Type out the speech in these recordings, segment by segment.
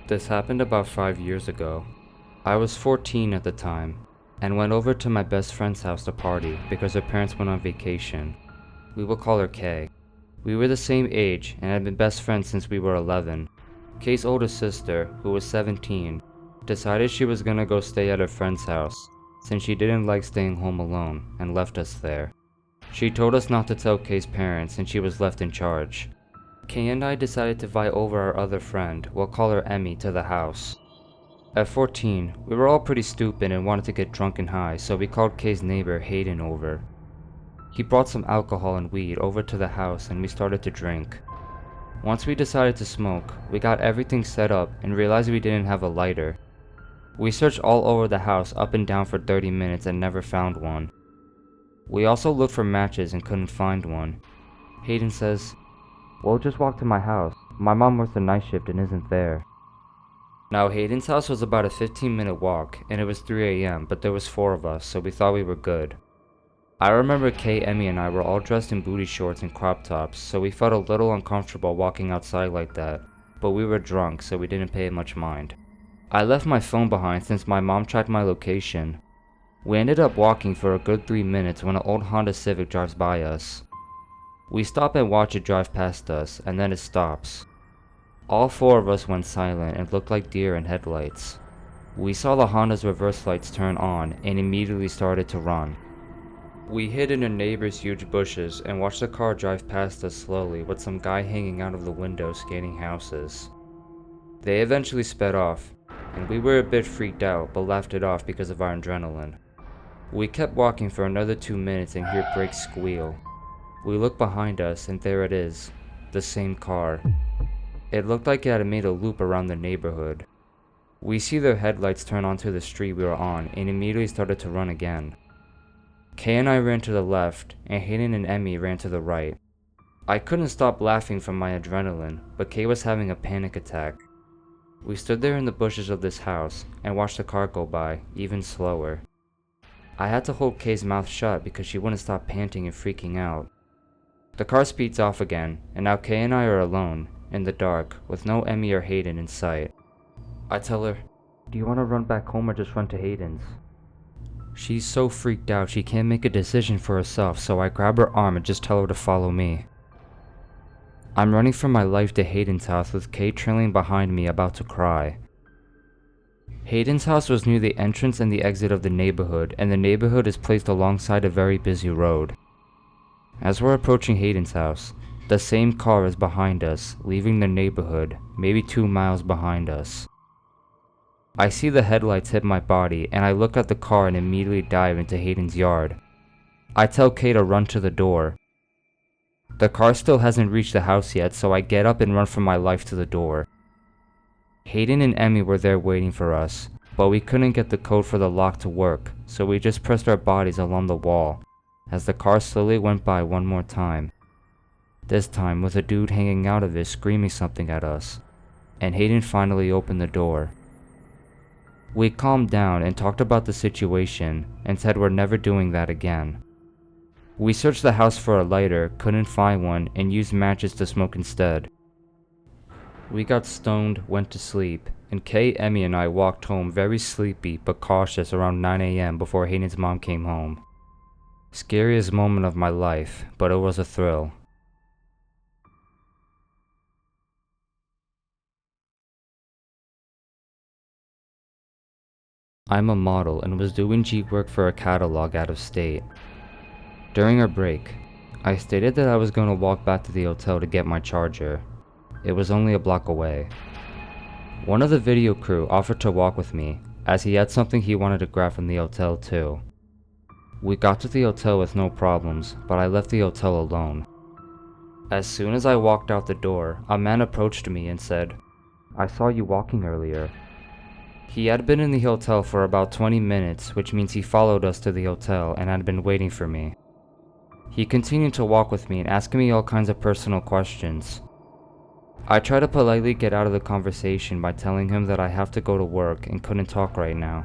This happened about 5 years ago. I was 14 at the time, and went over to my best friend's house to party because her parents went on vacation. We will call her Kay. We were the same age and had been best friends since we were 11. Kay's older sister, who was 17, decided she was gonna go stay at her friend's house, since she didn't like staying home alone, and left us there. She told us not to tell Kay's parents and she was left in charge. Kay and I decided to invite over our other friend, we'll call her Emmy, to the house. At 14, we were all pretty stupid and wanted to get drunk and high, so we called Kay's neighbor Hayden over. He brought some alcohol and weed over to the house and we started to drink. Once we decided to smoke, we got everything set up and realized we didn't have a lighter. We searched all over the house up and down for 30 minutes and never found one. We also looked for matches and couldn't find one. Hayden says, "We'll just walk to my house. My mom works the night shift and isn't there." Now Hayden's house was about a 15-minute walk and it was 3 a.m. but there was 4 of us, so we thought we were good. I remember Kay, Emmy and I were all dressed in booty shorts and crop tops, so we felt a little uncomfortable walking outside like that, but we were drunk so we didn't pay much mind. I left my phone behind since my mom tracked my location. We ended up walking for a good 3 minutes when an old Honda Civic drives by us. We stop and watch it drive past us, and then it stops. All 4 of us went silent and looked like deer in headlights. We saw the Honda's reverse lights turn on and immediately started to run. We hid in a neighbor's huge bushes and watched the car drive past us slowly with some guy hanging out of the window scanning houses. They eventually sped off, and we were a bit freaked out but laughed it off because of our adrenaline. We kept walking for another 2 minutes and hear brakes squeal. We look behind us and there it is, the same car. It looked like it had made a loop around the neighborhood. We see their headlights turn onto the street we were on and immediately started to run again. Kay and I ran to the left and Hayden and Emmy ran to the right. I couldn't stop laughing from my adrenaline, but Kay was having a panic attack. We stood there in the bushes of this house and watched the car go by, even slower. I had to hold Kay's mouth shut because she wouldn't stop panting and freaking out. The car speeds off again, and now Kay and I are alone, in the dark, with no Emmy or Hayden in sight. I tell her, "Do you want to run back home or just run to Hayden's?" She's so freaked out she can't make a decision for herself, so I grab her arm and just tell her to follow me. I'm running for my life to Hayden's house with Kay trailing behind me about to cry. Hayden's house was near the entrance and the exit of the neighborhood, and the neighborhood is placed alongside a very busy road. As we're approaching Hayden's house, the same car is behind us, leaving the neighborhood, maybe 2 miles behind us. I see the headlights hit my body, and I look at the car and immediately dive into Hayden's yard. I tell Kay to run to the door. The car still hasn't reached the house yet, so I get up and run for my life to the door. Hayden and Emmy were there waiting for us, but we couldn't get the code for the lock to work, so we just pressed our bodies along the wall, as the car slowly went by one more time. This time with a dude hanging out of it screaming something at us, and Hayden finally opened the door. We calmed down and talked about the situation and said we're never doing that again. We searched the house for a lighter, couldn't find one, and used matches to smoke instead. We got stoned, went to sleep, and Kay, Emmy, and I walked home very sleepy but cautious around 9 a.m. before Hayden's mom came home. Scariest moment of my life, but it was a thrill. I'm a model and was doing G work for a catalog out of state. During our break, I stated that I was going to walk back to the hotel to get my charger. It was only a block away. One of the video crew offered to walk with me, as he had something he wanted to grab from the hotel too. We got to the hotel with no problems, but I left the hotel alone. As soon as I walked out the door, a man approached me and said, "I saw you walking earlier." He had been in the hotel for about 20 minutes, which means he followed us to the hotel and had been waiting for me. He continued to walk with me and asking me all kinds of personal questions. I tried to politely get out of the conversation by telling him that I have to go to work and couldn't talk right now.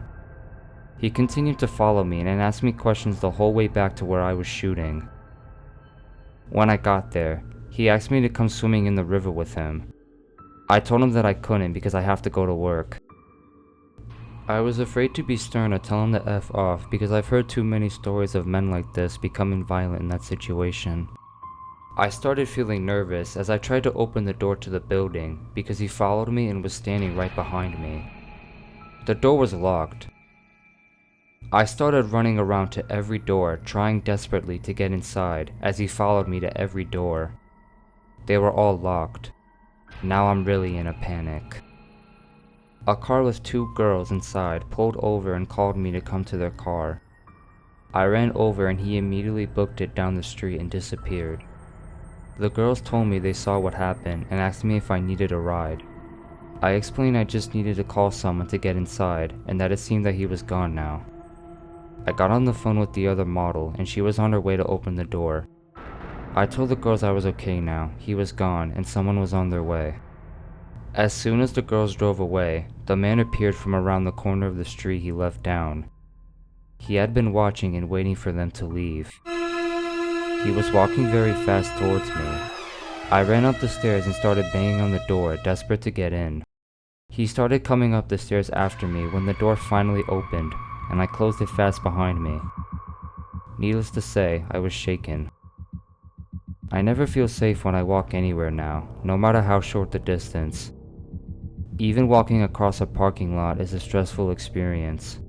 He continued to follow me and asked me questions the whole way back to where I was shooting. When I got there, he asked me to come swimming in the river with him. I told him that I couldn't because I have to go to work. I was afraid to be stern or tell him to F off because I've heard too many stories of men like this becoming violent in that situation. I started feeling nervous as I tried to open the door to the building because he followed me and was standing right behind me. The door was locked. I started running around to every door, trying desperately to get inside as he followed me to every door. They were all locked. Now I'm really in a panic. A car with two girls inside pulled over and called me to come to their car. I ran over and he immediately booked it down the street and disappeared. The girls told me they saw what happened and asked me if I needed a ride. I explained I just needed to call someone to get inside and that it seemed that he was gone now. I got on the phone with the other model and she was on her way to open the door. I told the girls I was okay now, he was gone and someone was on their way. As soon as the girls drove away, the man appeared from around the corner of the street he left down. He had been watching and waiting for them to leave. He was walking very fast towards me. I ran up the stairs and started banging on the door, desperate to get in. He started coming up the stairs after me when the door finally opened, and I closed it fast behind me. Needless to say, I was shaken. I never feel safe when I walk anywhere now, no matter how short the distance. Even walking across a parking lot is a stressful experience.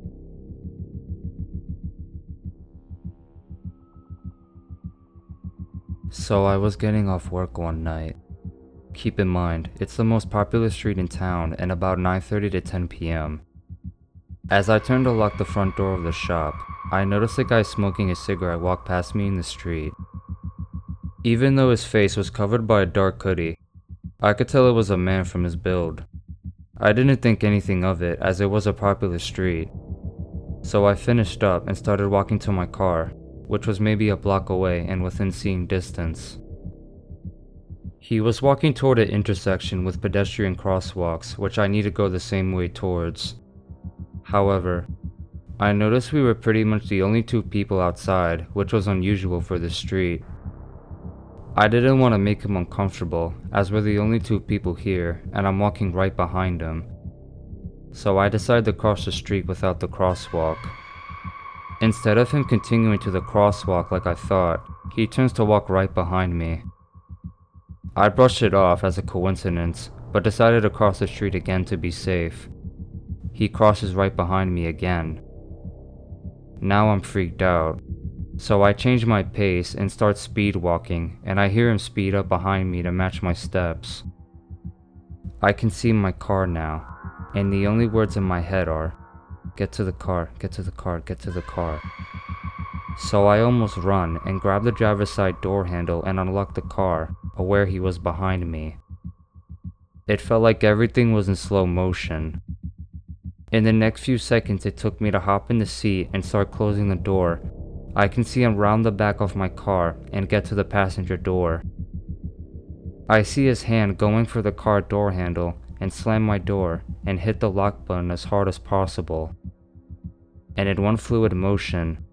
So I was getting off work one night. Keep in mind, it's the most popular street in town and about 9:30 to 10 p.m. As I turned to lock the front door of the shop, I noticed a guy smoking a cigarette walk past me in the street. Even though his face was covered by a dark hoodie, I could tell it was a man from his build. I didn't think anything of it as it was a popular street. So I finished up and started walking to my car, which was maybe a block away and within seeing distance. He was walking toward an intersection with pedestrian crosswalks, which I need to go the same way towards. However, I noticed we were pretty much the only two people outside, which was unusual for this street. I didn't want to make him uncomfortable, as we're the only two people here, and I'm walking right behind him. So I decided to cross the street without the crosswalk. Instead of him continuing to the crosswalk like I thought, he turns to walk right behind me. I brushed it off as a coincidence, but decided to cross the street again to be safe. He crosses right behind me again. Now I'm freaked out. So I change my pace and start speed walking, and I hear him speed up behind me to match my steps. I can see my car now, and the only words in my head are, "Get to the car, get to the car, get to the car." So I almost run and grab the driver's side door handle and unlock the car, aware he was behind me. It felt like everything was in slow motion. In the next few seconds it took me to hop in the seat and start closing the door. I can see him round the back of my car and get to the passenger door. I see his hand going for the car door handle and slam my door and hit the lock button as hard as possible. And in one fluid motion,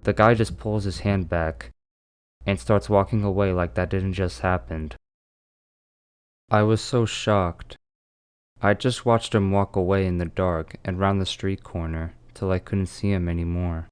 the guy just pulls his hand back and starts walking away like that didn't just happen. I was so shocked. I just watched him walk away in the dark and round the street corner till I couldn't see him anymore.